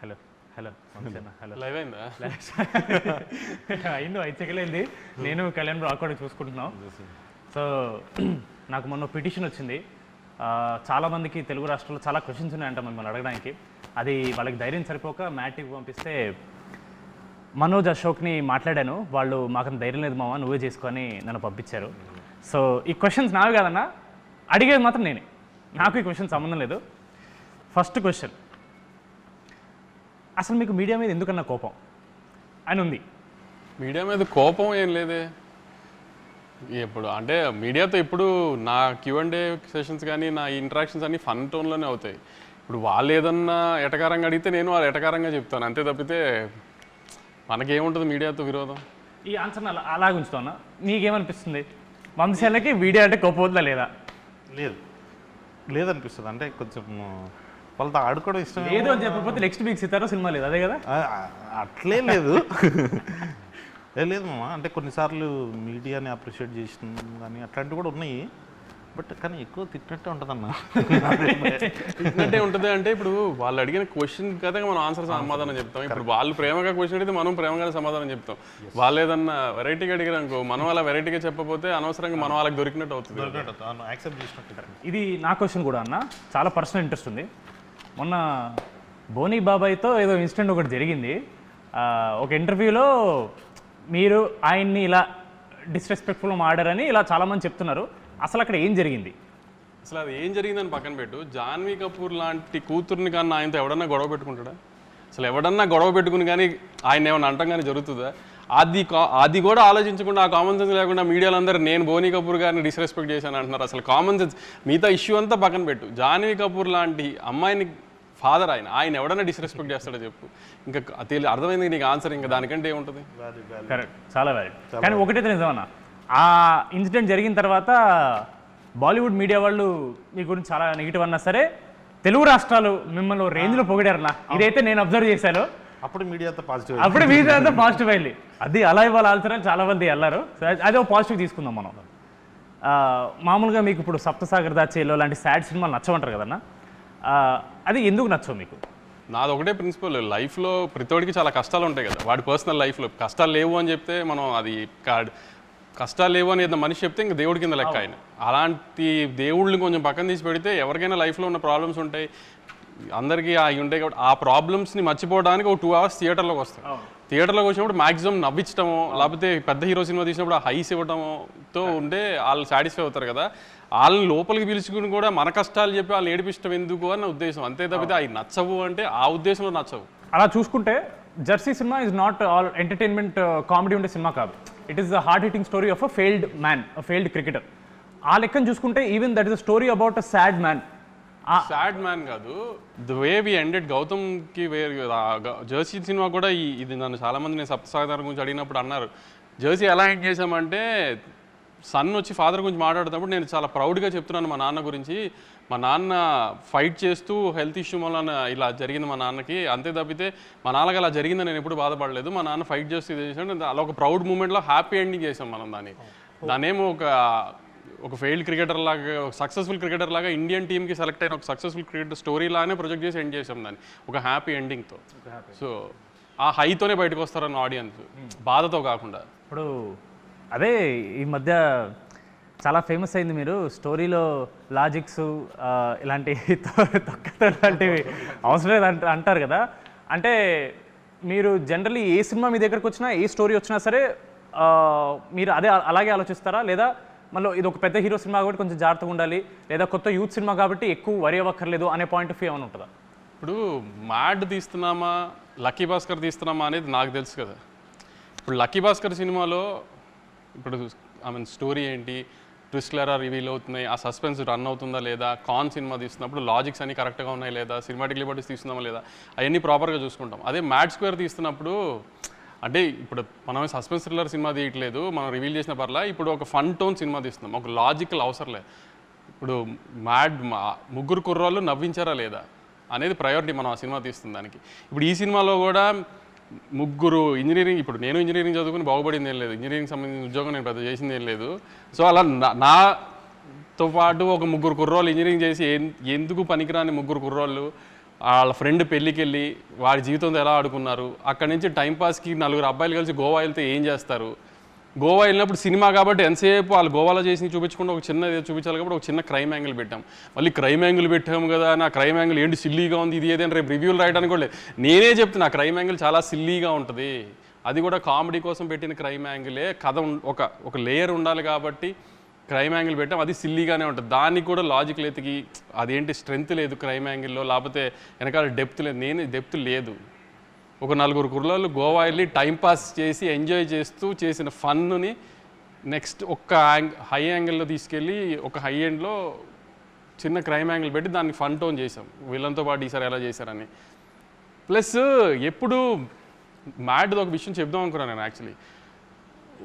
Hello hello hello live అయిందా? అయింది 5 సెకండ్లు అయింది. నేను కళ్యాణ్ బ్రో అక్కడ చూసుకుంటున్నాం. సో నాకు మొన్న పిటిషన్ వచ్చింది. చాలామందికి తెలుగు రాష్ట్రాల్లో చాలా క్వశ్చన్స్ ఉన్నాయంట మిమ్మల్ని అడగడానికి. అది వాళ్ళకి ధైర్యం సరిపోక మ్యాట్కి పంపిస్తే మనోజ్ అశోక్ని మాట్లాడాను. వాళ్ళు మాకు ధైర్యం లేదు మామ, నువ్వే చేసుకొని నన్ను పంపించారు. సో ఈ క్వశ్చన్స్ నావి కాదన్నా, అడిగేది మాత్రం నేనే. నాకు ఈ క్వశ్చన్ సంబంధం లేదు. ఫస్ట్ క్వశ్చన్, అసలు మీకు మీడియా మీద ఎందుకన్నా కోపం అని ఉంది? మీడియా మీద కోపం ఏం లేదే. ఇప్పుడు అంటే మీడియాతో ఇప్పుడు నా Q&A సెషన్స్ కానీ నా ఇంటరాక్షన్స్ అన్నీ ఫన్ టోన్లోనే అవుతాయి. ఇప్పుడు వాళ్ళు ఏదన్నా ఎటకారంగా అడిగితే నేను వాళ్ళు ఎటకారంగా చెప్తాను, అంతే తప్పితే మనకేముంటుంది మీడియాతో విరోధం. ఈ ఆన్సర్ అలాగే ఉంచుతాను. మీకేమనిపిస్తుంది, వంశీలకి మీడియా అంటే కోపం వద్దా లేదా? లేదనిపిస్తుంది. అంటే కొంచెం వాళ్ళతో ఆడుకోవడం ఇష్టం లేదు అని చెప్పకపోతే నెక్స్ట్ వీక్ సితారో సినిమా లేదు, అదే కదా? అట్లే లేదు. లేదు మామ, అంటే కొన్నిసార్లు మీడియాని అప్రిషియేట్ చేసిన కానీ అట్లాంటివి కూడా ఉన్నాయి. బట్ కానీ ఎక్కువ తిట్టినట్టే ఉంటుంది అన్న. తిట్టినట్టే ఉంటుంది అంటే ఇప్పుడు వాళ్ళు అడిగిన క్వశ్చన్ కదా మనం ఆన్సర్ సమాధానం చెప్తాం. ఇప్పుడు వాళ్ళు ప్రేమగా క్వశ్చన్ అడిగితే మనం ప్రేమగానే సమాధానం చెప్తాం. వాళ్ళు ఏదన్నా వెరైటీగా అడిగారు అనుకో, మనం అలా వెరైటీగా చెప్పకపోతే అనవసరంగా మనం వాళ్ళకి దొరికినట్టు అవుతుంది. ఇది నా క్వశ్చన్ కూడా అన్న, చాలా పర్సనల్ ఇంట్రెస్ట్ ఉంది. మొన్న బోనీ బాబాయ్తో ఏదో ఇన్సిడెంట్ ఒకటి జరిగింది. ఒక ఇంటర్వ్యూలో మీరు ఆయన్ని ఇలా డిస్రెస్పెక్ట్ఫుల్గా మాడారని ఇలా చాలామంది చెప్తున్నారు. అసలు అక్కడ ఏం జరిగింది? అసలు అది ఏం జరిగిందని పక్కన పెట్టు, జాన్వీ కపూర్ లాంటి కూతుర్ని కానీ ఆయనతో ఎవడన్నా గొడవ పెట్టుకుంటాడా? అసలు ఎవడన్నా గొడవ పెట్టుకుని కానీ ఆయన ఏమన్నా అంటాం కానీ జరుగుతుందా? అది కూడా ఆలోచించకుండా, ఆ కామన్ సెన్స్ లేకుండా మీడియాలో అందరూ నేను బోనీ కపూర్ గారిని డిస్రెస్పెక్ట్ చేశాను అంటున్నారు. అసలు కామన్ సెన్స్ మిగతా ఇష్యూ అంతా పక్కన పెట్టు, జాన్వీ కపూర్ లాంటి అమ్మాయిని ఫాదర్ ఆయన ఎవడన్నా డిస్రెస్పెక్ట్ చేస్తాడో చెప్పు. ఇంకా అర్థమైంది నీకు ఆన్సర్, ఇంకా దానికంటే ఏముంటుంది? కరెక్ట్, చాలా వ్యాలిడ్. కానీ ఒకటైతే నిజమన్నా, ఆ ఇన్సిడెంట్ జరిగిన తర్వాత బాలీవుడ్ మీడియా వాళ్ళు మీ గురించి చాలా నెగిటివ్ అన్నా సరే, తెలుగు రాష్ట్రాలు మిమ్మల్ని రేంజ్లో పొగిడారన్నా. ఇదైతే నేను అబ్జర్వ్ చేశాను. అప్పుడు మీడియాతో పాజిటివ్, అప్పుడు మీడియాతో పాజిటివ్ అయింది. అది అలా ఇవాళ ఆల్సరని చాలా మంది వెళ్ళారు. అదే ఒక పాజిటివ్ తీసుకుందాం మనం. మామూలుగా మీకు ఇప్పుడు సప్తసాగర్ దాచేలో లాంటి సాడ్ సినిమాలు నచ్చమంటారు కదన్నా, అది ఎందుకు నచ్చవు మీకు? నాది ఒకటే ప్రిన్సిపల్, లైఫ్లో ప్రతివాడికి చాలా కష్టాలు ఉంటాయి కదా. వాడి పర్సనల్ లైఫ్లో కష్టాలు లేవు అని చెప్తే మనం అది కష్టాలు లేవు అని ఏదైనా మనిషి చెప్తే ఇంకా దేవుడి కింద లెక్క ఆయన. అలాంటి దేవుళ్ళని కొంచెం పక్కన తీసి పెడితే ఎవరికైనా లైఫ్లో ఉన్న ప్రాబ్లమ్స్ ఉంటాయి, అందరికీ అవి ఉంటాయి. కాబట్టి ఆ ప్రాబ్లమ్స్ని మర్చిపోవడానికి ఒక 2 hours థియేటర్లోకి వస్తాం. థియేటర్లోకి వచ్చినప్పుడు మాక్సిమం నవ్వించడమో, లేకపోతే పెద్ద హీరో సినిమా తీసినప్పుడు ఆ హైస్ ఇవ్వడమోతో ఉంటే వాళ్ళు సాటిస్ఫై అవుతారు కదా. వాళ్ళని లోపలికి పిలుచుకుని కూడా మన కష్టాలు చెప్పి వాళ్ళు ఏడిపించడం ఎందుకు అన్న ఉద్దేశం, అంతే తప్పితే అవి నచ్చవు అంటే ఆ ఉద్దేశంలో నచ్చవు. అలా చూసుకుంటే జెర్సీ సినిమా is not all entertainment comedy ఉండే సినిమా కాదు. It is the heart hitting story of a failed man, a failed cricketer. ఆ లెక్కను చూసుకుంటే even that is a story about a sad man. Sad man కాదు, ద వే వి ఎండెడ్ గౌతమ్కి Jersey సినిమా కూడా ఇది నన్ను చాలామంది నేను సప్తసాగర్ గురించి అడిగినప్పుడు అన్నారు, జెర్సీ ఎలా ఎండ్ చేసామంటే సన్ వచ్చి ఫాదర్ గురించి మాట్లాడుతున్నప్పుడు నేను చాలా ప్రౌడ్గా చెప్తున్నాను మా నాన్న గురించి. మా నాన్న ఫైట్ చేస్తూ హెల్త్ ఇష్యూ వల్ల ఇలా జరిగింది మా నాన్నకి, అంతే తప్పితే మా నాన్నకి అలా జరిగిందని నేను ఎప్పుడు బాధపడలేదు. మా నాన్న ఫైట్ చేస్తూ ఇది చేసాడు, అలా ఒక ప్రౌడ్ మూమెంట్లో హ్యాపీ ఎండింగ్ చేసాం మనం దానేమో ఒక ఫెయిల్డ్ క్రికెటర్ లాగా, ఒక సక్సెస్ఫుల్ క్రికెటర్ లాగా ఇండియన్ టీమ్కి సెలెక్ట్ అయిన ఒక సక్సెస్ఫుల్ క్రికెటర్ స్టోరీ లాగానే ప్రొజెక్ట్ చేసి ఎండ్ చేసాం దాన్ని ఒక హ్యాపీ ఎండింగ్తో. సో ఆ హైతోనే బయటకు వస్తారన్న ఆడియన్స్, బాధతో కాకుండా. ఇప్పుడు అదే ఈ మధ్య చాలా ఫేమస్ అయింది, మీరు స్టోరీలో లాజిక్స్ ఇలాంటి లాంటివి అవసరం లేదు అంటారు కదా. అంటే మీరు జనరల్లీ ఏ సినిమా మీ దగ్గరకు వచ్చినా, ఏ స్టోరీ వచ్చినా సరే మీరు అలాగే ఆలోచిస్తారా? లేదా మళ్ళీ ఇది ఒక పెద్ద హీరో సినిమా కాబట్టి కొంచెం జాగ్రత్తగా ఉండాలి, లేదా కొత్త యూత్ సినిమా కాబట్టి ఎక్కువ వరి అవ్వక్కర్లేదు అనే పాయింట్ ఆఫ్ వ్యూ ఏమైనా ఉంటుందా? ఇప్పుడు మ్యాడ్ తీస్తున్నామా, లక్కీ భాస్కర్ తీస్తున్నామా అనేది నాకు తెలుసు కదా. ఇప్పుడు లక్కీ భాస్కర్ సినిమాలో ఇప్పుడు స్టోరీ ఏంటి, ట్విస్ట్లు ఎలా రివీల్ అవుతున్నాయి, ఆ సస్పెన్స్ రన్ అవుతుందా లేదా, కాన్ సినిమా తీస్తున్నప్పుడు లాజిక్స్ అన్ని కరెక్ట్గా ఉన్నాయి లేదా, సినిమాటిక్ లిబర్టీస్ తీస్తున్నామా లేదా, అవన్నీ ప్రాపర్గా చూసుకుంటాం. అదే మ్యాడ్ స్క్వేర్ తీస్తున్నప్పుడు అంటే ఇప్పుడు మనం సస్పెన్స్ థ్రిల్లర్ సినిమా తీయట్లేదు, మనం రివీల్ చేసిన పర్లా, ఇప్పుడు ఒక ఫన్ టోన్ సినిమా తీస్తున్నాం, ఒక లాజికల్ అవసరం లేదు. ఇప్పుడు ముగ్గురు కుర్రాళ్ళు నవ్వించారా లేదా అనేది ప్రయారిటీ మనం ఆ సినిమా తీస్తుంది దానికి. ఇప్పుడు ఈ సినిమాలో కూడా ముగ్గురు ఇంజనీరింగ్, ఇప్పుడు నేను ఇంజనీరింగ్ చదువుకుని బాగుపడింది ఏం లేదు, ఇంజనీరింగ్ సంబంధించిన ఉద్యోగం నేను పెద్ద చేసింది ఏం లేదు. సో అలా నాతో పాటు ఒక ముగ్గురు కుర్రోళ్ళు ఇంజనీరింగ్ చేసి ఎందుకు పనికిరాని ముగ్గురు కుర్రోళ్ళు వాళ్ళ ఫ్రెండ్ పెళ్ళికి వెళ్ళి వాడి జీవితంతో ఎలా ఆడుకున్నారు, అక్కడి నుంచి టైంపాస్కి 4 అబ్బాయిలు కలిసి గోవా వెళ్తే ఏం చేస్తారు, గోవా వెళ్ళినప్పుడు సినిమా కాబట్టి ఎంతసేపు వాళ్ళు గోవాలో చేసి చూపించకుండా ఒక చిన్న చూపించాలి కాబట్టి ఒక చిన్న క్రైమ్ యాంగిల్ పెట్టాం. మళ్ళీ క్రైమ్ యాంగిల్ పెట్టాము కదా, నా క్రైమ్ యాంగిల్ ఏంటి సిల్లీగా ఉంది ఇది ఏదైనా రేపు రివ్యూలు రాయడానికి కూడా లేదు. నేనే చెప్తున్నా క్రైమ్ యాంగిల్ చాలా సిల్లీగా ఉంటుంది, అది కూడా కామెడీ కోసం పెట్టిన క్రైమ్ యాంగిలే. కథ ఒక లేయర్ ఉండాలి కాబట్టి క్రైమ్ యాంగిల్ పెట్టాం, అది సిల్లీగానే ఉంటుంది. దానికి కూడా లాజిక్ లేతికి అదేంటి స్ట్రెంత్ లేదు క్రైమ్ యాంగిల్లో, లేకపోతే వెనకాల డెప్త్ లేదు. డెప్త్ లేదు. ఒక 4 కుర్రాళ్ళు గోవా వెళ్ళి టైంపాస్ చేసి ఎంజాయ్ చేస్తూ చేసిన ఫన్నుని నెక్స్ట్ హై యాంగిల్లో తీసుకెళ్ళి ఒక హై ఎండ్లో చిన్న క్రైమ్ యాంగిల్ పెట్టి దాన్ని ఫన్ టోన్ చేసాం వీళ్ళంతో పాటు ఈసారి ఎలా చేశారని. ప్లస్ ఎప్పుడు మ్యాడ్ది ఒక విషయం చెప్దాం అనుకున్నాను నేను. యాక్చువల్లీ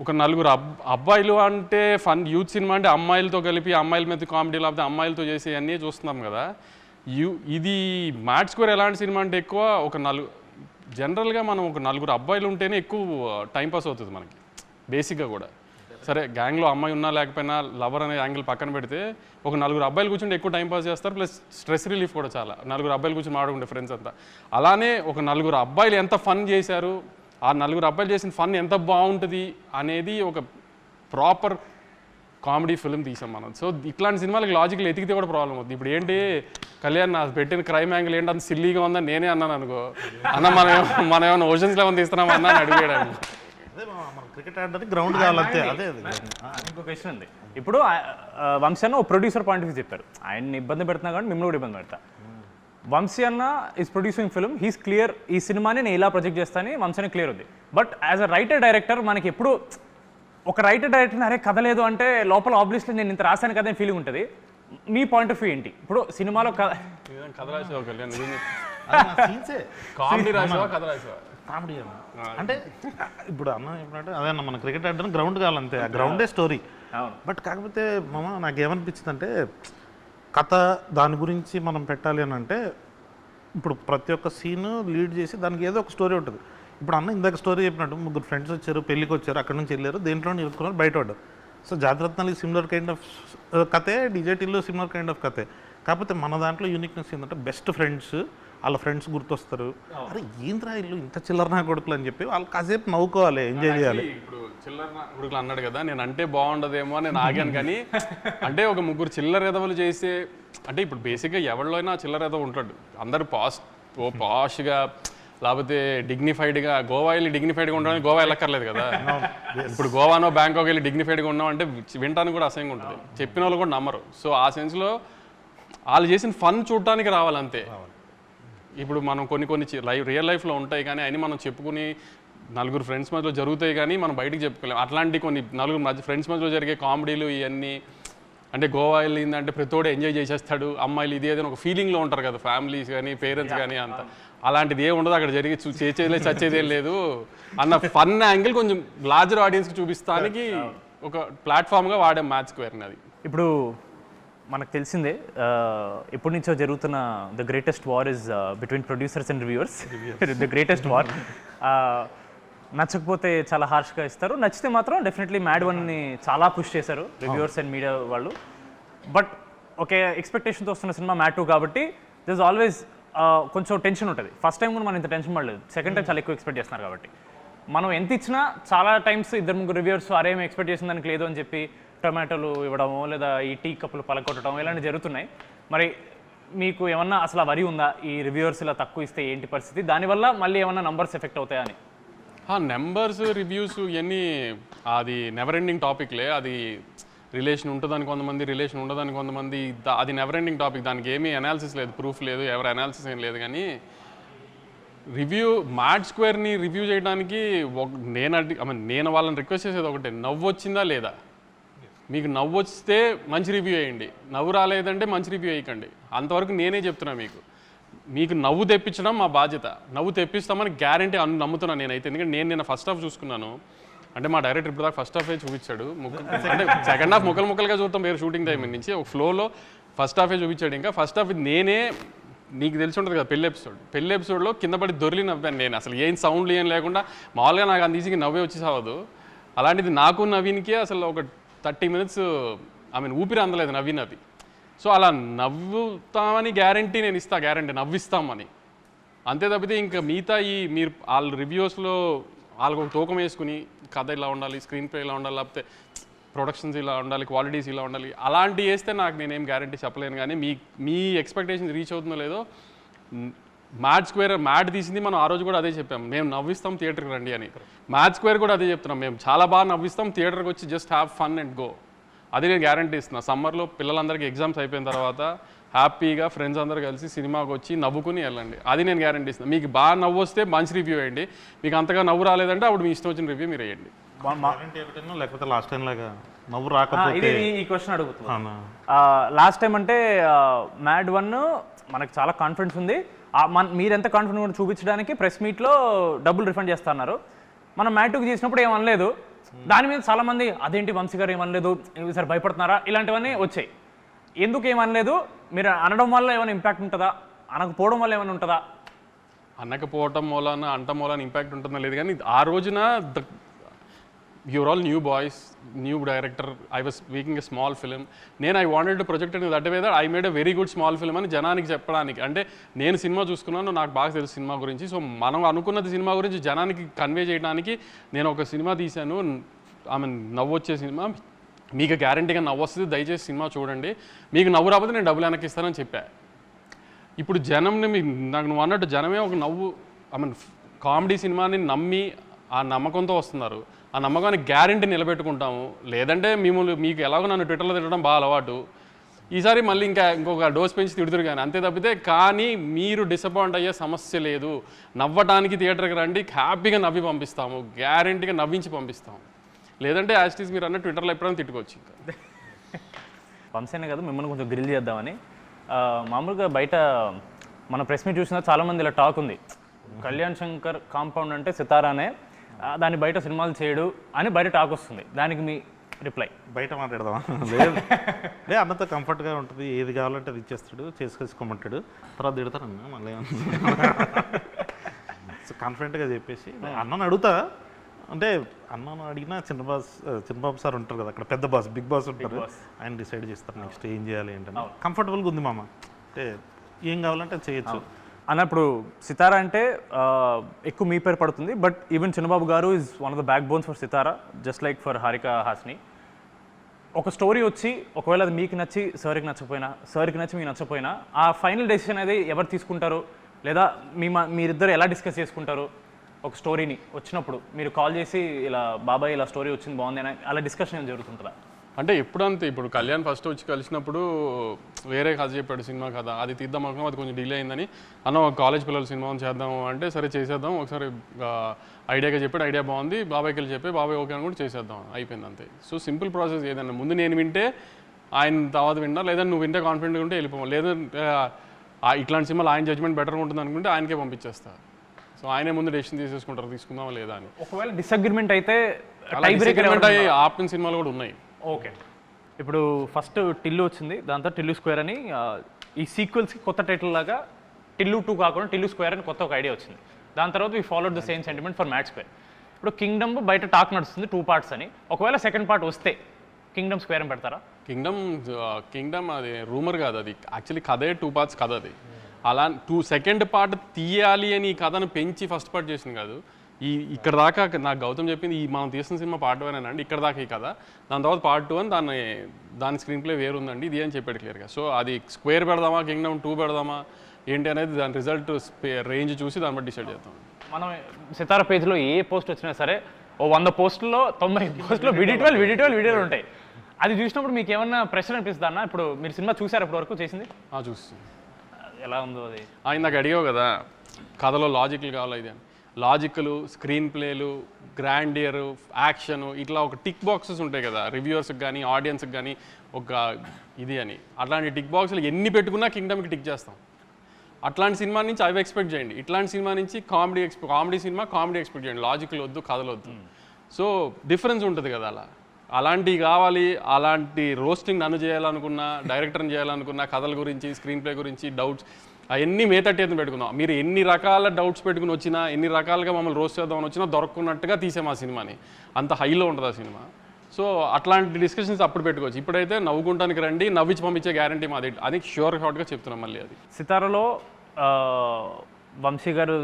ఒక 4 అబ్బాయిలు అంటే ఫన్ యూత్ సినిమా అంటే అమ్మాయిలతో కలిపి అమ్మాయిల మీద కామెడీ లేకపోతే అమ్మాయిలతో చేసే అన్నీ చూస్తున్నాం కదా. ఇది మ్యాడ్ స్క్వేర్ ఎలాంటి సినిమా అంటే ఎక్కువ ఒక జనరల్గా మనం ఒక 4 అబ్బాయిలు ఉంటేనే ఎక్కువ టైంపాస్ అవుతుంది మనకి బేసిక్గా కూడా. సరే గ్యాంగ్లో అమ్మాయి ఉన్నా లేకపోయినా లవర్ అనే యాంగిల్ పక్కన పెడితే ఒక 4 అబ్బాయిలు కూర్చుంటే ఎక్కువ టైంపాస్ చేస్తారు. ప్లస్ స్ట్రెస్ రిలీఫ్ కూడా చాలా 4 అబ్బాయిలు కూర్చొని మాట్లాడుకుంటే ఫ్రెండ్స్ అంతా. అలానే ఒక 4 అబ్బాయిలు ఎంత ఫన్ చేశారు, ఆ 4 అబ్బాయిలు చేసిన ఫన్ ఎంత బాగుంటుంది అనేది ఒక ప్రాపర్ కామెడీ ఫిల్మ్ తీసాం మనం. సో ఇట్లాంటి సినిమాలకు లాజిక్లు ఎతికితే కూడా ప్రాబ్లం అవుతుంది. ఇప్పుడు ఏంటి కళ్యాణ్ నా పెట్టిన క్రైమ్ యాంగిల్ ఏంటి అంత సిల్లీగా ఉందని నేనే అన్నాను అనుకో, అన్న మనం ఏమైనా ఓషన్స్ లెవెన్ తీస్తున్నాం అన్న అని అడిగాడు. క్రికెట్ ఆడడానికి గ్రౌండ్ కావాలంతే. అదే ఇంకో క్వశ్చన్ ఉంది. ఇప్పుడు వంశీ అన్న ఒక ప్రొడ్యూసర్ పాయింట్ ఆఫ్ వ్యూ చెప్పారు, ఆయన్ని ఇబ్బంది పెడుతున్నా కానీ మిమ్మల్ని కూడా ఇబ్బంది పెడతా. వంశీ అన్న is producing film, he's clear, ఈ సినిమాని నేను ఇలా ప్రొజెక్ట్ చేస్తానని వంశీ అన్న క్లియర్ ఉంది. But as a writer director మనకి ఎప్పుడు ఒక రైటర్ డైరెక్టర్ అరే కథ లేదు అంటే లోపల ఆబ్వియస్లీ నేను ఇంత రాశాను కదా ఫీలింగ్ ఉంటుంది. మీ పాయింట్ ఆఫ్ వ్యూ ఏంటి? ఇప్పుడు సినిమాలో కథ రాసావా కళ్యాణ్? కామెడీ రాసావా కథ రాసావా? కామెడీ అంటే ఇప్పుడు అన్న చెప్పినట్టు అదే అన్న మన క్రికెట్ ఆడడానికి గ్రౌండ్ కావాలంతే, ఆ గ్రౌండే స్టోరీ. బట్ కాకపోతే మామ నాకేమనిపించింది అంటే కథ దాని గురించి మనం పెట్టాలి అని అంటే ఇప్పుడు ప్రతి ఒక్క సీన్ లీడ్ చేసి దానికి ఏదో ఒక స్టోరీ ఉంటుంది. ఇప్పుడు అన్న ఇందాక స్టోరీ చెప్పినట్టు 3 ఫ్రెండ్స్ వచ్చారు, పెళ్ళికి వచ్చారు, అక్కడ నుంచి వెళ్ళారు, దేంట్లో ఇరుక్కున్నారు, బయటపడ్డారు. So Jathi Ratnalu similar kind of కథే, డిజేటీలో సిమిలర్ కైండ్ ఆఫ్ కథే. కాకపోతే మన దాంట్లో యూనిక్నెస్ ఏంటంటే బెస్ట్ ఫ్రెండ్స్, వాళ్ళ ఫ్రెండ్స్ గుర్తొస్తారు, అరే ఏంద్రా ఇల్లు ఇంత చిల్లర నా కొడుకులు అని చెప్పి వాళ్ళు కాసేపు నవ్వుకోవాలి, ఎంజాయ్ చేయాలి. ఇప్పుడు చిల్లర నా కొడుకులు అన్నాడు కదా, నేను అంటే బాగుండదేమో అని నేను ఆగాను. కానీ అంటే ఒక 3 చిల్లర ఎదవలు చేసే అంటే ఇప్పుడు బేసిక్గా ఎవరిలో అయినా చిల్లర ఎదవ ఉంటాడు. అందరూ పాష్గా లేకపోతే డిగ్నిఫైడ్గా గోవా వెళ్ళి డిగ్నిఫైడ్గా ఉండడానికి గోవా వెళ్ళక్కర్లేదు కదా. ఇప్పుడు గోవానో బ్యాంకాక్ వెళ్ళి డిగ్నిఫైడ్గా ఉన్నాం అంటే వినటానికి కూడా అసహ్యంగా ఉంటుంది, చెప్పిన వాళ్ళు కూడా నమ్మరు. సో ఆ సెన్స్లో వాళ్ళు చేసిన ఫన్ చూడటానికి రావాలంతే. ఇప్పుడు మనం కొన్ని రియల్ లైఫ్లో ఉంటాయి కానీ అని మనం చెప్పుకుని 4 ఫ్రెండ్స్ మధ్యలో జరుగుతాయి కానీ మనం బయటికి చెప్పుకోలేము. అట్లాంటి కొన్ని 4 ఫ్రెండ్స్ మధ్యలో జరిగే కామెడీలు ఇవన్నీ అంటే గోవా వెళ్ళిందంటే ప్రతిోడు ఎంజాయ్ చేసేస్తాడు, అమ్మాయిలు ఇది ఏదైనా ఒక ఫీలింగ్లో ఉంటారు కదా ఫ్యామిలీస్ కానీ పేరెంట్స్ కానీ. అంత అలాంటిది ఏ ఉండదు అక్కడ జరిగి చేసేదే చచ్చేదేం లేదు అన్న ఫన్ యాంగిల్ కొంచెం లార్జర్ ఆడియన్స్కి చూపిస్తానికి ఒక ప్లాట్ఫామ్గా వాడే మ్యాచ్ స్క్వేర్ని. అది ఇప్పుడు మనకు తెలిసిందే ఎప్పటి నుంచో జరుగుతున్న the greatest war is between producers and reviewers. The greatest war. నచ్చకపోతే చాలా హార్ష్గా ఇస్తారు, నచ్చితే మాత్రం డెఫినెట్లీ మ్యాడ్ వన్ని చాలా పుష్ చేశారు రివ్యూవర్స్ అండ్ మీడియా వాళ్ళు. బట్ ఒకే ఎక్స్పెక్టేషన్తో వస్తున్న సినిమా మ్యాడ్ 2 కాబట్టి దిస్ ఆల్వేస్ కొంచెం టెన్షన్ ఉంటుంది. ఫస్ట్ టైం కూడా మనం ఇంత టెన్షన్ పడలేదు, సెకండ్ టైం చాలా ఎక్కువ ఎక్స్పెక్ట్ చేస్తున్నారు కాబట్టి మనం ఎంత ఇచ్చినా చాలా టైమ్స్ 2-3 రివ్యూవర్స్ అరేం ఎక్స్పెక్ట్ చేసిన దానికి లేదు అని చెప్పి టొమాటోలు ఇవ్వడమో లేదా ఈ టీ కప్పులు పలకొట్టడం ఇలాంటివి జరుగుతున్నాయి. మరి మీకు ఏమన్నా అసలు వరి ఉందా ఈ రివ్యూవర్స్ ఇలా తక్కువ ఇస్తే ఏంటి పరిస్థితి, దానివల్ల మళ్ళీ ఏమన్నా నంబర్స్ ఎఫెక్ట్ అవుతాయని? నెంబర్స్ రివ్యూస్ ఇవన్నీ అది నెవర్ ఎండింగ్ టాపిక్లే. అది రిలేషన్ ఉంటుందని కొంతమంది, రిలేషన్ ఉండదని కొంతమంది, అది నెవర్ ఎండింగ్ టాపిక్. దానికి ఏమీ అనాలిసిస్ లేదు, ప్రూఫ్ లేదు, ఎవరి అనాలిసిస్ ఏం లేదు. కానీ మ్యాడ్ స్క్వేర్ని రివ్యూ చేయడానికి నేను వాళ్ళని రిక్వెస్ట్ చేసేది ఒకటే, నవ్వు వచ్చిందా లేదా. మీకు నవ్వు వస్తే మంచి రివ్యూ వేయండి, నవ్వు రాలేదంటే మంచి రివ్యూ వేయకండి. అంతవరకు నేనే చెప్తున్నా. మీకు నవ్వు తెప్పించడం మా బాధ్యత, నవ్వు తెప్పిస్తామని గ్యారంటీ నమ్ముతున్నాను నేనైతే. ఎందుకంటే నేను ఫస్ట్ హాఫ్ చూసుకున్నాను, అంటే మా డైరెక్టర్ ఇప్పుడు దాకా ఫస్ట్ హాఫే చూపించాడు. అంటే సెకండ్ హాఫ్ ముక్కలుగా చూస్తాం వేరే షూటింగ్ టైం నుంచి, ఒక ఫ్లోలో ఫస్ట్ హాఫే చూపించాడు. ఇంకా ఫస్ట్ హాఫ్ నేనే, నీకు తెలిసి ఉంటుంది కదా పెళ్లి ఎపిసోడ్లో కింద పడి దొరికి నవ్వాను నేను. అసలు ఏం సౌండ్లు ఏం లేకుండా మామూలుగా నాకు అంత ఈజీగా నవ్వే వచ్చి సావదు. అలాంటిది నాకు నవీన్కి అసలు ఒక 30 minutes ఊపిరి అందలేదు నవ్వి. సో అలా నవ్వుతామని గ్యారంటీ నేను ఇస్తా, గ్యారంటీ నవ్విస్తామని. అంతే తప్పితే ఇంకా మిగతా మీరు వాళ్ళ రివ్యూస్లో వాళ్ళకు ఒక తూకం వేసుకుని కథ ఇలా ఉండాలి, స్క్రీన్ ప్లే ఇలా ఉండాలి, లేకపోతే ప్రొడక్షన్స్ ఇలా ఉండాలి, క్వాలిటీస్ ఇలా ఉండాలి, అలాంటివి వేస్తే నాకు నేనేం గ్యారంటీ చెప్పలేను. కానీ మీ ఎక్స్పెక్టేషన్స్ రీచ్ అవుతుందో లేదో. మ్యాడ్ తీసింది మనం ఆ రోజు కూడా అదే చెప్పాం, మేము నవ్విస్తాం థియేటర్కి రండి అని. మ్యాడ్ స్క్వేర్ కూడా అదే చెప్తున్నాం, మేము చాలా బాగా నవ్విస్తాం, థియేటర్కి వచ్చి just have fun and go. అది నేను గ్యారంటీ ఇస్తున్నా. సమ్మర్లో పిల్లలందరికీ ఎగ్జామ్స్ అయిపోయిన తర్వాత హ్యాపీగా ఫ్రెండ్స్ అందరూ కలిసి సినిమాకి వచ్చి నవ్వుకుని వెళ్ళండి. అది నేను గ్యారంటీ ఇస్తున్నాను. మీకు బాగా నవ్వు వస్తే మంచి రివ్యూ వేయండి, మీకు అంతగా నవ్వు రాలేదంటే అప్పుడు మీ ఇష్టం వచ్చిన రివ్యూ మీరు వేయండి. లేకపోతే లాస్ట్ టైం లాగా నవ్వు రాకపోతే ఈ క్వశ్చన్ అడుగుతున్నాను. లాస్ట్ టైం అంటే మ్యాడ్ 1 మనకు చాలా కాన్ఫిడెన్స్ ఉంది, మీరు ఎంత కాన్ఫిడెంట్ చూపించడానికి ప్రెస్ మీట్లో డబ్బులు రిఫండ్ చేస్తున్నారు. మనం మ్యాడ్ 2కి చేసినప్పుడు ఏమనలేదు, దాని మీద చాలామంది అదేంటి వంశీ గారు ఏమనలేదు, సార్ భయపడుతున్నారా, ఇలాంటివన్నీ వచ్చాయి. ఎందుకు ఏమనలేదు? మీరు అనడం వల్ల ఏమైనా ఇంపాక్ట్ ఉంటుందా, అనకపోవడం వల్ల ఏమైనా ఉంటుందా? అనకపోవటం మూలాన అంటం మూలాన ఇంపాక్ట్ ఉంటుందో లేదు, కానీ ఆ రోజున you're all new boys, new director, I was making a small film. I wanted to project in that way that I made a very good small film అని జనానికి చెప్పడానికి. అంటే నేను సినిమా చూసుకున్నాను, నాకు బాగా తెలుసు సినిమా గురించి. సో మనం అనుకున్నది సినిమా గురించి జనానికి కన్వే చేయడానికి నేను ఒక సినిమా తీశాను. నవ్వు వచ్చే సినిమా, మీకు గ్యారంటీగా నవ్వు వస్తుంది, దయచేసి సినిమా చూడండి, మీకు నవ్వు రాకపోతే నేను డబ్బులు వెనక్కి ఇస్తానని చెప్పా. ఇప్పుడు జనంని నాకు నువ్వు అన్నట్టు జనమే ఒక నవ్వు కామెడీ సినిమాని నమ్మి ఆ నమ్మకంతో వస్తున్నారు. ఆ నమ్మకాన్ని గ్యారంటీ నిలబెట్టుకుంటాము. లేదంటే మీకు ఎలాగో నన్ను ట్విట్టర్లో తిట్టడం బాగా అలవాటు, ఈసారి మళ్ళీ ఇంకొక డోస్ పెంచి తిడుతురు కానీ అంతే తప్పితే. కానీ మీరు డిసప్పాయింట్ అయ్యే సమస్య లేదు. నవ్వటానికి థియేటర్కి రండి, హ్యాపీగా నవ్వి పంపిస్తాము, గ్యారంటీగా నవ్వించి పంపిస్తాము. లేదంటే యాస్టీస్ మీరు అన్న ట్విట్టర్లో ఎప్పుడైనా తిట్టుకోవచ్చు. ఇంకా వంశీనే కదా మిమ్మల్ని కొంచెం గ్రిల్ చేద్దామని. మామూలుగా బయట మన ప్రెస్ మీట్ చూసినా చాలామంది ఇలా టాక్ ఉంది, కళ్యాణ్ శంకర్ కాంపౌండ్ అంటే సితారానే, దాన్ని బయట సినిమాలు చేయడు అని బయట టాక్ వస్తుంది. దానికి మీ రిప్లై? బయట మాట్లాడదామా? లేదు, అన్నతో కంఫర్ట్గా ఉంటుంది, ఏది కావాలంటే అది ఇచ్చేస్తాడు, చేసుకోమంటాడు, తర్వాత తిడతారన్న మళ్ళీ కాన్ఫిడెంట్గా చెప్పేసి అన్నను అడుగుతా. అంటే అన్నను అడిగినా చిన్నబాబు సార్ ఉంటారు కదా అక్కడ, పెద్ద బాస్, బిగ్ బాస్ ఉంటారు, ఆయన డిసైడ్ చేస్తారు నెక్స్ట్ ఏం చేయాలి ఏంటంటే. కంఫర్టబుల్గా ఉంది మామ, అంటే ఏం కావాలంటే చేయొచ్చు అన్నప్పుడు. సితారా అంటే ఎక్కువ మీ పేరు పడుతుంది, but even Chinnababu garu is one of the back bones for Sithara, just like for Haarika Hassine. ఒక స్టోరీ వచ్చి ఒకవేళ అది మీకు నచ్చి సార్కి నచ్చపోయినా, సార్కి నచ్చి మీకు నచ్చపోయినా, ఆ ఫైనల్ డెసిషన్ అనేది ఎవరు తీసుకుంటారు, లేదా మీరిద్దరు ఎలా డిస్కస్ చేసుకుంటారు? ఒక స్టోరీని వచ్చినప్పుడు మీరు కాల్ చేసి ఇలా బాబాయ్ ఇలా స్టోరీ వచ్చింది బాగుంది అని అలా డిస్కషన్ ఏం జరుగుతుంటుందా? అంటే ఎప్పుడంతే, ఇప్పుడు కళ్యాణ్ ఫస్ట్ వచ్చి కలిసినప్పుడు వేరే కథ చెప్పాడు, సినిమా కథ, అది తీద్దాం అనుకున్నాం, అది కొంచెం డిలే అయిందని. ఒక కాలేజ్ పిల్లల సినిమా చేద్దాము అంటే సరే చేసేద్దాం, ఒకసారి ఐడియాగా చెప్పాడు, ఐడియా బాగుంది, బాబాయ్కి వెళ్ళి చెప్పి బాబాయ్ ఓకే అనుకుంటే చేసేద్దాం, అయిపోయింది అంతే. So simple process. ఏదన్నా ముందు నేను వింటే ఆయన తర్వాత విన్నా, లేదా నువ్వు వింటే కాన్ఫిడెంట్గా ఉంటే వెళ్ళిపోవాలి, లేదంటే ఇట్లాంటి సినిమాలు ఆయన జడ్జ్మెంట్ బెటర్గా ఉంటుంది అనుకుంటే ఆయనకే పంపించేస్తా. సో ఆయనే ముందు డెసిషన్ తీసేసుకుంటారు తీసుకుందామా లేదా అని. ఒకవేళ డిసగ్రిమెంట్ అయితే ఆపిన సినిమాలు కూడా ఉన్నాయి. ఓకే, ఇప్పుడు ఫస్ట్ టిల్లు వచ్చింది, దాంతో టిల్లు స్క్వేర్ అని ఈ సీక్వెల్స్కి కొత్త టైటిల్ లాగా టిల్లు 2 కాకుండా టిల్లు స్క్వేర్ అని కొత్త ఒక ఐడియా వచ్చింది. దాని తర్వాత we followed the same sentiment for mad square. ఇప్పుడు కింగ్డమ్ బయట టాక్ నడుస్తుంది 2 parts అని, ఒకవేళ సెకండ్ పార్ట్ వస్తే కింగ్డమ్ స్క్వేర్ అని పెడతారా? కింగ్డమ్ అది రూమర్ కాదు, అది యాక్చువల్లీ కథే 2 parts కథ. అది అలా సెకండ్ పార్ట్ తీయాలి అని ఈ కథను పెంచి ఫస్ట్ పార్ట్ చేసింది కాదు. ఇక్కడ దాకా నాకు గౌతమ్ చెప్పింది మనం తీసిన సినిమా పార్ట్ 1 అండి, ఇక్కడ దాకా ఈ కథ, దాని తర్వాత పార్ట్ 2 అని దాని స్క్రీన్ ప్లే వేరు ఉందండి ఇది అని చెప్పాడు క్లియర్గా. సో అది స్క్వేర్ పెడదామా కింగ్డమ్ 2 పెడదామా ఏంటి అనేది దాని రిజల్ట్ రేంజ్ చూసి దాన్ని బట్టి డిసైడ్ చేస్తాం. మనం సితారా పేజ్లో ఏ పోస్ట్ వచ్చినా సరే 100 పోస్టుల్లో 90 పోస్టులో వీడియో 12 వీడియోలు ఉంటాయి. అది చూసినప్పుడు మీకు ఏమన్నా ప్రశ్న అనిపిస్తుందా అన్న? ఇప్పుడు మీరు సినిమా చూసారు ఇప్పటి వరకు చేసింది? చూసి ఎలా ఉందో అది? నాకు అడిగావు కదా కథలో లాజిక్లు కావాలి, ఇది అని లాజిక్లు, స్క్రీన్ ప్లేలు, గ్రాండియర్, యాక్షన్, ఇట్లా ఒక టిక్ బాక్సెస్ ఉంటాయి కదా రివ్యూవర్స్కి కానీ ఆడియన్స్కి కానీ ఒక ఇది అని. అట్లాంటి టిక్ బాక్స్లు ఎన్ని పెట్టుకున్నా కింగ్డమ్కి టిక్ చేస్తాం. అట్లాంటి సినిమా నుంచి అవి ఎక్స్పెక్ట్ చేయండి, ఇట్లాంటి సినిమా నుంచి కామెడీ సినిమా కామెడీ ఎక్స్పెక్ట్ చేయండి, లాజిక్లు వద్దు, కథలు వద్దు. సో డిఫరెన్స్ ఉంటుంది కదా అలా. అలాంటివి కావాలి, అలాంటి రోస్టింగ్ నన్ను చేయాలనుకున్నా, డైరెక్టర్ని చేయాలనుకున్నా, కథల గురించి, స్క్రీన్ ప్లే గురించి డౌట్స్ అవన్నీ మేతట్టేది పెట్టుకున్నాం. మీరు ఎన్ని రకాల డౌట్స్ పెట్టుకుని వచ్చినా, ఎన్ని రకాలుగా మమ్మల్ని రోస్ట్ చేద్దామని వచ్చినా దొరకకున్నట్టుగా తీసాం ఆ సినిమాని. అంత హైలో ఉంటుంది ఆ సినిమా. సో అట్లాంటి డిస్కషన్స్ అప్పుడు పెట్టుకోవచ్చు. ఇప్పుడైతే నవ్వుకుంటానికి రండి, నవ్వించి పంపించే గ్యారంటీ మాది అది షార్ట్గా చెప్తున్నాం మళ్ళీ. అది సితారలో వంశీ గారు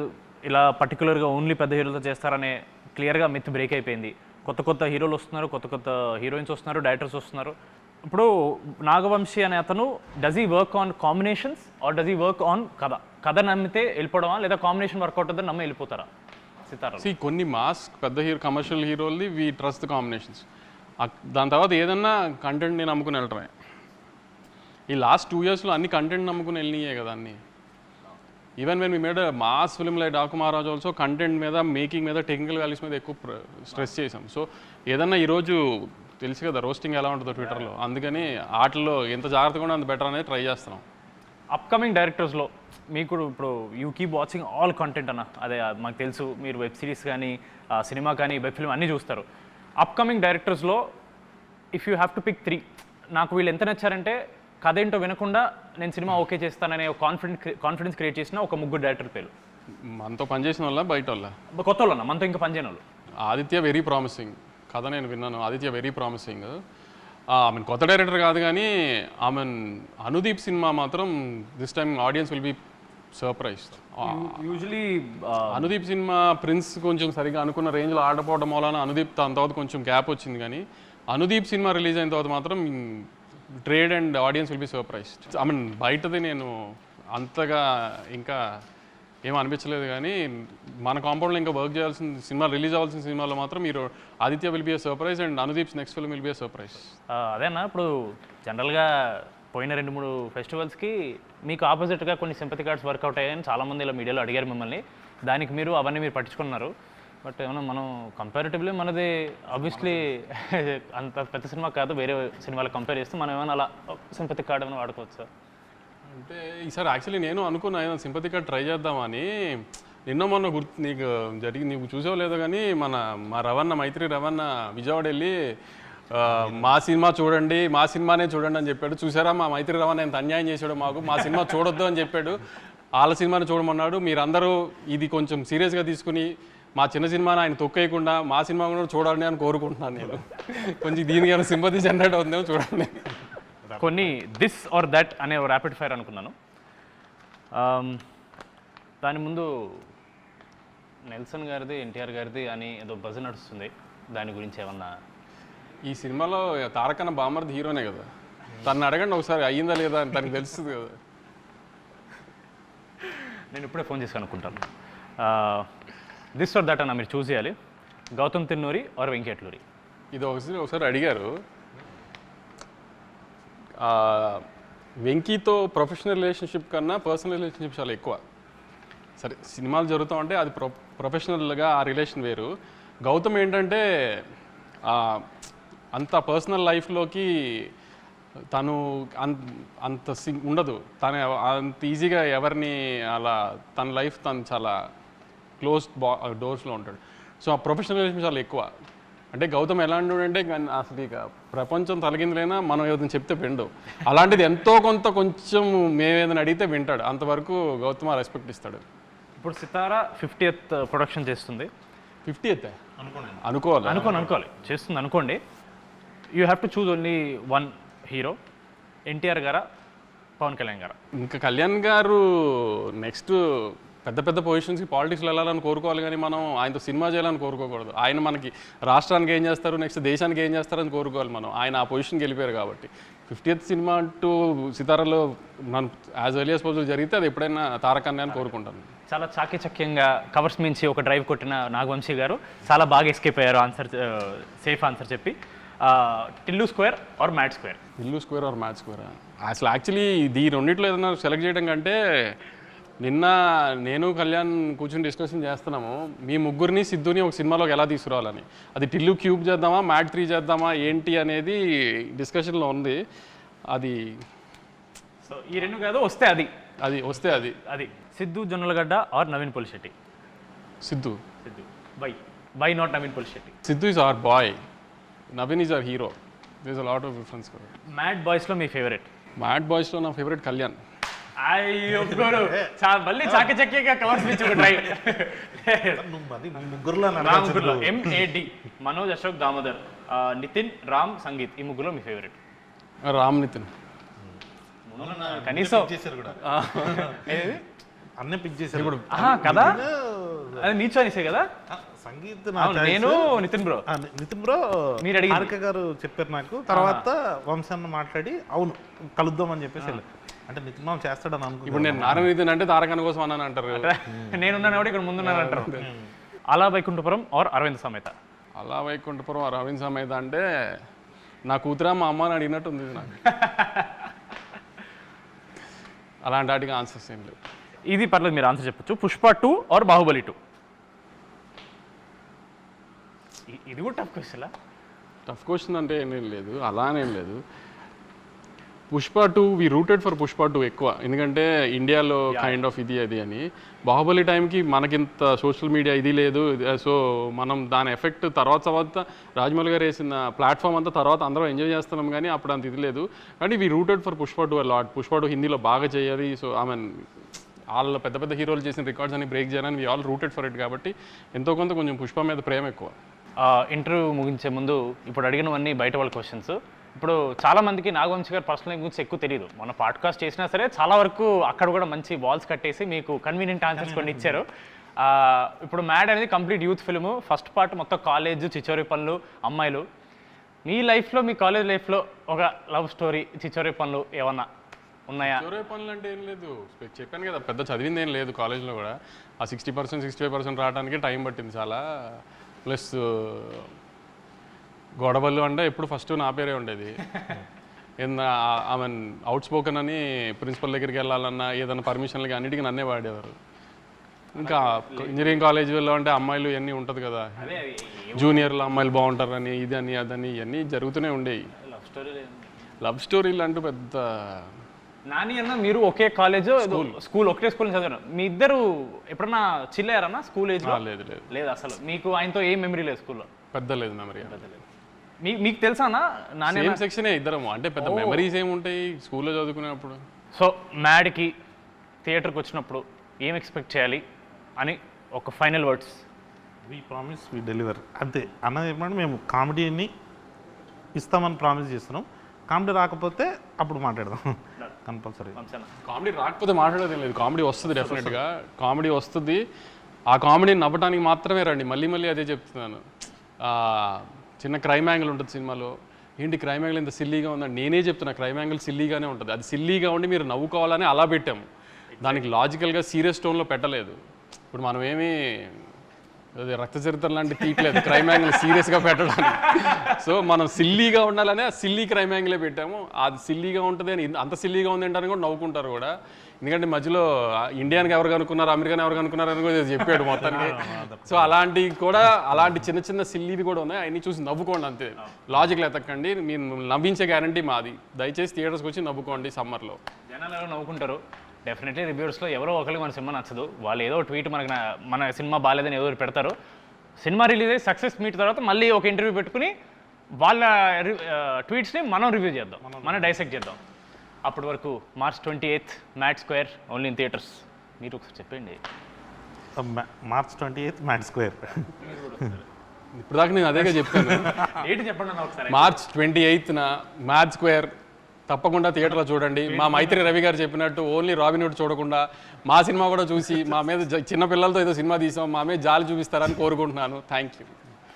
ఇలా పర్టికులర్గా ఓన్లీ పెద్ద హీరోలతో చేస్తారనే క్లియర్గా మిత్ బ్రేక్ అయిపోయింది. కొత్త కొత్త హీరోలు వస్తున్నారు, కొత్త కొత్త హీరోయిన్స్ వస్తున్నారు, డైరెక్టర్స్ వస్తున్నారు. ఇప్పుడు నాగవంశీ అనే అతను does he work on combinations or does he work on కథ నమ్మితే వెళ్ళిపోవడమా, లేదా కాంబినేషన్ వర్కౌట్ అవుతుంది నమ్మి వెళ్ళిపోతారా సితారా? కొన్ని మాస్ పెద్ద కమర్షియల్ హీరోల్ది వీ ట్రస్ట్ ద కాంబినేషన్స్. దాని తర్వాత ఏదన్నా కంటెంట్ని నమ్ముకుని వెళ్ళటమే. ఈ లాస్ట్ 2 yearsలో అన్ని కంటెంట్ నమ్ముకుని వెళ్ళినాయే కదా అన్నీ. Even when we made mass film like Daaku Maharaj also content మీద, మేకింగ్ మీద, టెక్నికల్ వాల్యూస్ మీద ఎక్కువ స్ట్రెస్ చేసాం. సో ఏదన్నా ఈరోజు తెలుసు కదా రోస్టింగ్ ఎలా ఉంటుందో ట్విట్టర్లో, అందుకని ఆటల్లో ఎంత జాగ్రత్తగా ఉంటే అంత బెటర్ అనేది ట్రై చేస్తున్నాం. అప్కమింగ్ డైరెక్టర్స్లో మీకు ఇప్పుడు you keep watching all content అన్న, అదే మాకు తెలుసు మీరు వెబ్ సిరీస్ కానీ సినిమా కానీ వెబ్ ఫిల్మ్ అన్నీ చూస్తారు. అప్కమింగ్ డైరెక్టర్స్లో if you have to pick 3, నాకు వీళ్ళు ఎంత నచ్చారంటే కథ ఏంటో వినకుండా నేను సినిమా ఓకే చేస్తాననే కాన్ఫిడెన్స్ క్రియేట్ చేసిన ఒక 3 డైరెక్టర్ పేరు. మనతో పనిచేసిన వాళ్ళ బయట వాళ్ళ కొత్త వాళ్ళు అన్న, మనతో ఇంకా పనిచేయని వాళ్ళు. ఆదిత్య వెరీ ప్రామిసింగ్ కథ నేను విన్నాను. Aditya very promising. ఆమె కొత్త డైరెక్టర్ కాదు కానీ ఆమె అనుదీప్ సినిమా మాత్రం this time audience will be surprise. Usually Anudeep సినిమా ప్రిన్స్ కొంచెం సరిగా అనుకున్న రేంజ్లో ఆడపోవడం వలన అనుదీప్ దాని తర్వాత కొంచెం గ్యాప్ వచ్చింది. కానీ అనుదీప్ సినిమా రిలీజ్ అయిన తర్వాత మాత్రం trade and audiences will be surprised. I mean బయటది నేను అంతగా ఇంకా ఏం అనిపించలేదు, కానీ మన కాంపౌండ్లో ఇంకా వర్క్ చేయాల్సిన సినిమా, రిలీజ్ అవ్వాల్సిన సినిమాలో మాత్రం మీరు Aditya will be a surprise and Anudeep's next film will be a surprise. అదేనా ఇప్పుడు జనరల్గా పోయిన 2-3 ఫెస్టివల్స్కి మీకు ఆపోజిట్గా కొన్ని సింపతి కార్డ్స్ వర్కౌట్ అయ్యాయని చాలామంది ఇలా మీడియాలో అడిగారు మిమ్మల్ని. దానికి మీరు అవన్నీ మీరు పట్టించుకున్నారు. బట్ ఏమన్నా మనం కంపారిటివ్లీ మనది ఆబ్వియస్లీ అంత పెద్ద సినిమా కాదు, వేరే సినిమాలు కంపేర్ చేస్తే మనం ఏమైనా అలా సింపతి కార్డ్ ఏమైనా వాడుకోవచ్చు? అంటే ఈసారి యాక్చువల్లీ నేను అనుకున్నా ఏదైనా సింపతి కార్డ్ ట్రై చేద్దామని. నిన్న మొన్న నీకు చూసావు లేదో కానీ మా రవణ మైత్రి రవణ విజయవాడ వెళ్ళి మా సినిమా చూడండి, మా సినిమానే చూడండి అని చెప్పాడు. చూసారా మా మైత్రి రవణ ఎంత అన్యాయం చేశాడు మాకు, మా సినిమా చూడొద్దు అని చెప్పాడు, వాళ్ళ సినిమాని చూడమన్నాడు. మీరందరూ ఇది కొంచెం సీరియస్గా తీసుకుని మా చిన్న సినిమాని ఆయన తొక్కేయకుండా మా సినిమా కూడా చూడాలని అని కోరుకుంటున్నాను నేను. కొంచెం దీనికి ఏమైనా సింపతి జనరేట్ అవుతుందేమో చూడండి. కొన్ని దిస్ ఆర్ దట్ అనే ర్యాపిడ్ ఫైర్ అనుకున్నాను. దాని ముందు నెల్సన్ గారిది, ఎన్టీఆర్ గారిది అని ఏదో బజ్ నడుస్తుంది, దాని గురించి ఏమన్నా? ఈ సినిమాలో తారకన్న బామర్ది హీరోనే కదా, తను అడగండి ఒకసారి అయ్యిందా లేదా అని తనకు తెలుస్తుంది కదా. నేను ఇప్పుడే ఫోన్ చేసి అనుకుంటాను. దిస్ ఆర్ దట్ అన్న మీరు చూస్ చేయాలి. గౌతమ్ తిన్నూరి ఆర్ వెంకటలూరి? ఇది ఒకసారి అడిగారు. వెంకీతో ప్రొఫెషనల్ రిలేషన్షిప్ కన్నా పర్సనల్ రిలేషన్షిప్ చాలా ఎక్కువ. సరే సినిమాలు జరుగుతామంటే అది ప్రొఫెషనల్గా ఆ రిలేషన్ వేరు. గౌతమ్ ఏంటంటే అంత పర్సనల్ లైఫ్లోకి తను అంత ఉండదు, తను అంత ఈజీగా ఎవరిని అలా తన లైఫ్ తను చాలా క్లోజ్డ్ డోర్స్లో ఉంటాడు. సో ఆ ప్రొఫెషనల్ రిలేషన్ చాలా ఎక్కువ. అంటే గౌతమ్ ఎలాంటి అంటే అసలు ఇక ప్రపంచం తలగిందులైనా మనం ఏదైనా చెప్తే విండు, అలాంటిది ఎంతో కొంచెం మేమేదైనా అడిగితే వింటాడు. అంతవరకు గౌతమ్ రెస్పెక్ట్ ఇస్తాడు. ఇప్పుడు సితారా 50th ప్రొడక్షన్ చేస్తుంది. 50th అనుకోవాలి చేస్తుంది అనుకోండి. You have to choose only 1 hero, NTR గారా పవన్ కళ్యాణ్ గారా? ఇంకా కళ్యాణ్ గారు నెక్స్ట్ పెద్ద పొజిషన్స్కి పాలిటిక్స్లో వెళ్ళాలని కోరుకోవాలి, కానీ మనం ఆయనతో సినిమా చేయాలని కోరుకోకూడదు. ఆయన మనకి రాష్ట్రానికి ఏం చేస్తారు, నెక్స్ట్ దేశానికి ఏం చేస్తారని కోరుకోవాలి మనం. ఆయన ఆ పొజిషన్కి వెళ్ళిపోయారు కాబట్టి 50th సినిమా అంటూ సితారాలో మనం యాజ్ ఎర్లీ యాజ్ పాసిబుల్ జరిగితే అది ఎప్పుడైనా తారకన్నే అని కోరుకుంటాను. చాలా చాకచక్యంగా కవర్స్ మించి ఒక డ్రైవ్ కొట్టిన నాగవంశీ గారు చాలా బాగా ఎస్కేప్ అయ్యారు ఆన్సర్, సేఫ్ ఆన్సర్ చెప్పి. Tillu square or mad square? Tillu square or mad square? అసలు యాక్చువల్లీ ఈ రెండిట్లో ఏదైనా సెలెక్ట్ చేయడం కంటే నిన్న నేను కళ్యాణ్ కూర్చొని డిస్కషన్ చేస్తున్నాము, మీ ముగ్గురిని సిద్ధుని ఒక సినిమాలోకి ఎలా తీసుకురావాలని. అది టిల్లు క్యూబ్ చేద్దామా, మ్యాట్ 3 చేద్దామా ఏంటి అనేది డిస్కషన్లో ఉంది. అది సో ఈ 2 కాదు, వస్తే అది Siddhu Jonnalagadda or Naveen Polishetty? Siddhu. But not Naveen Polishetty? Siddhu is our boy, Naveen is our hero. There is a lot of difference. Mad బాయ్స్లో మీ ఫేవరెట్? మ్యాడ్ బాయ్స్లో నా ఫేవరెట్ కళ్యాణ్. అయ్యో మళ్ళీ చాకచక్యంగా కవర్స్ మించి ఒక డ్రైవ్. ముగ్గురులో MAD మనోజ్, అశోక్, దామోదర్ నితిన్, రామ్, సంగీత్ ఈ ముగ్గులో మీ ఫేవరెట్? రామ్ నితిన్. కనీసం చేశారు కూడా ఏది? అన్నీ పిక్ చేశారు ఇప్పుడు కదా, అది నీ చాయిసే కదా. సంగీత్ నేను నితిన్ బ్రో. నితిన్ బ్రో మీరు అడిగి హారిక గారు చెప్పారు నాకు. తర్వాత వంశాన్ని మాట్లాడి అవును కలుద్దాం అని చెప్పేసి అంటే నితిన్ మామ చేస్తాడని అనుకో. ఇప్పుడు నేను నారాయణ నితిన్ అంటే తారకన్న కోసం అన్నాను అంటారు. నేనున్నాను కూడా ఇక్కడ ముందున్నాను అంటారు. అలా వైకుంఠపురం ఆర్ అరవింద్ సమేత? అలా వైకుంఠపురం అరవింద్ సమేత అంటే నా కూతురా మా అమ్మ అని అడిగినట్టు ఉంది నాకు. అలాంటి వాటికి ఆన్సర్స్ ఏం లేవు. ఇది పర్లేదు, మీరు ఆన్సర్ చెప్పొచ్చు. పుష్ప 2 ఆర్ బాహుబలి 2? ఇది కూడా టఫ్ క్వశ్చన్. టఫ్ క్వశ్చన్ అంటే ఏం లేదు, అలానేం లేదు. పుష్ప 2 వి రూటెడ్ ఫర్ పుష్ప 2 ఎక్కువ, ఎందుకంటే ఇండియాలో కైండ్ ఆఫ్ ఇది అది అని. బాహుబలి టైంకి మనకింత సోషల్ మీడియా ఇది లేదు, సో మనం దాని ఎఫెక్ట్ తర్వాత రాజమౌళి గారు వేసిన ప్లాట్ఫామ్ అంతా తర్వాత అందరం ఎంజాయ్ చేస్తున్నాం, కానీ అప్పుడు అంత ఇది లేదు. కానీ we rooted for Pushpa 2 lot. Pushpa 2 హిందీలో బాగా చేయాలి, సో ఐ మీన్ వాళ్ళ పెద్ద పెద్ద హీరోలు చేసిన రికార్డ్స్ అని బ్రేక్ చేయాలని we all rooted for it. కాబట్టి ఎంతో కొంత కొంచెం పుష్ప మీద ప్రేమ ఎక్కువ. ఇంటర్వ్యూ ముగించే ముందు ఇప్పుడు అడిగినవన్నీ బయట వాళ్ళ క్వశ్చన్స్. ఇప్పుడు చాలా మందికి నాగవంశి గారు పర్సనల్ గురించి ఎక్కువ తెలియదు. మన పాడ్కాస్ట్ చేసినా సరే చాలా వరకు అక్కడ కూడా మంచి వాల్స్ కట్టేసి మీకు కన్వీనియంట్ ఆన్సర్స్ కొన్ని ఇచ్చారు. ఇప్పుడు మ్యాడ్ అనేది complete youth film. First part మొత్తం కాలేజ్, చిచోరి పనులు, అమ్మాయిలు. మీ లైఫ్లో, మీ కాలేజ్ లైఫ్లో ఒక లవ్ స్టోరీ, చిచోరి పనులు ఏమన్నా ఉన్నాయా? చిచోరి పనులు అంటే ఏం లేదు, చెప్పాను కదా, పెద్ద చదివింది ఏం లేదు. కాలేజ్లో కూడా ఆ 60% 65% రావడానికి టైం పట్టింది చాలా. ప్లస్ గొడవలు అంటే ఎప్పుడు ఫస్ట్ నా పేరే ఉండేది. ఐ మీన్ అవుట్ స్పోకన్ అని ప్రిన్సిపల్ దగ్గరికి వెళ్ళాలన్నా ఏదైనా పర్మిషన్లకి అన్నిటికీ నన్నే వాడేవారు. ఇంకా ఇంజనీరింగ్ కాలేజీలో అంటే అమ్మాయిలు ఇవన్నీ ఉంటుంది కదా, జూనియర్లు అమ్మాయిలు బాగుంటారని ఇది అని అదని ఇవన్నీ జరుగుతూనే ఉండేవి. లవ్ స్టోరీలు అంటూ పెద్ద. నాని అన్న మీరు ఒకే కాలేజ్, స్కూల్ ఒకటే స్కూల్ చదివారు. మీ ఇద్దరు ఎప్పుడన్నా చిల్ అయ్యారన్నా స్కూల్ ఏజ్? లేదు లేదు లేదు అసలు. మీకు ఆయనతో ఏం మెమరీ లేదు స్కూల్లో? పెద్ద లేదు మెమరీ. మీకు తెలుసా అన్న? నాని సేమ్ సెక్షనే ఇద్దరము, అంటే పెద్ద మెమరీస్ ఏముంటాయి స్కూల్లో చదువుకునేప్పుడు. సో మ్యాడ్కి థియేటర్కి వచ్చినప్పుడు ఏం ఎక్స్పెక్ట్ చేయాలి అని ఒక final words? We promise we deliver, అంతే. అన్నది ఏమంటే మేము కామెడీని ఇస్తామని ప్రామిస్ చేస్తున్నాం. కామెడీ రాకపోతే అప్పుడు మాట్లాడదాం కంపల్సరీ. కామెడీ రాకపోతే మాట్లాడేది లేదు, కామెడీ వస్తుంది డెఫినెట్గా. కామెడీ వస్తుంది, ఆ కామెడీని నవ్వడానికి మాత్రమే రండి. మళ్ళీ మళ్ళీ అదే చెప్తున్నాను. చిన్న క్రైమ్ యాంగిల్ ఉంటుంది సినిమాలో, ఏంటి క్రైమ్ యాంగిల్ ఇంత సిల్లీగా ఉందని నేనే చెప్తున్నా. క్రైమ్ యాంగిల్ సిల్లీగానే ఉంటుంది, అది సిల్లీగా ఉండి మీరు నవ్వుకోవాలని అలా పెట్టాము. దానికి లాజికల్గా సీరియస్ టోన్లో పెట్టలేదు. ఇప్పుడు మనం ఏమీ అది రక్త చరిత్ర లాంటి తీయట్లేదు క్రైమ్ యాంగిల్ సీరియస్గా పెట్టడానికి. సో మనం సిల్లీగా ఉండాలనే సిల్లీ క్రైమ్ యాంగిలే పెట్టాము. అది సిల్లీగా ఉంటుంది అని, అంత సిల్లీగా ఉంది అంటారని కూడా నవ్వుకుంటారు కూడా. ఎందుకంటే మధ్యలో ఇండియానికి ఎవరు కనుక్కున్నారు, అమెరికాని ఎవరు కనుక్కున్నారు అని కూడా చెప్పాడు మొత్తానికి. సో అలాంటివి కూడా, అలాంటి చిన్న చిన్న సిల్లీవి కూడా ఉన్నాయి, అవన్నీ చూసి నవ్వుకోండి అంతే. లాజిక్లు ఎతకండి, మీరు నవ్వించే గ్యారంటీ మాది. దయచేసి థియేటర్స్కి వచ్చి నవ్వుకోండి సమ్మర్లో. జనాలు ఎవరు నవ్వుకుంటారు. డెఫినెట్లీ రివ్యూర్స్లో ఎవరో ఒకరికి మన సినిమా నచ్చదు, వాళ్ళు ఏదో ట్వీట్ మన సినిమా బాగాలేదని ఏదో పెడతారు. సినిమా రిలీజ్ అయ్యి సక్సెస్ మీట్ తర్వాత మళ్ళీ ఒక ఇంటర్వ్యూ పెట్టుకుని వాళ్ళ ట్వీట్స్ని మనం రివ్యూ చేద్దాం, మనం డైసెక్ట్ చేద్దాం. అప్పటి వరకు March 28th mad square, only in theatres. మీరు ఒకసారి చెప్పండి. March 28th mad square. ఇప్పుడు దాకా నేను అదేగా చెప్పాను. ఏంటి చెప్పండి అన్న ఒకసారి. March 28th మ్యాడ్ స్క్వేర్ తప్పకుండా థియేటర్లో చూడండి. మా మైత్రి రవి గారు చెప్పినట్టు ఓన్లీ రాబిన్ హుడ్ చూడకుండా మా సినిమా కూడా చూసి మా మీద చిన్న పిల్లలతో ఏదో సినిమా తీసాం, మా మీద జాలి చూపిస్తారని కోరుకుంటున్నాను. Thank you.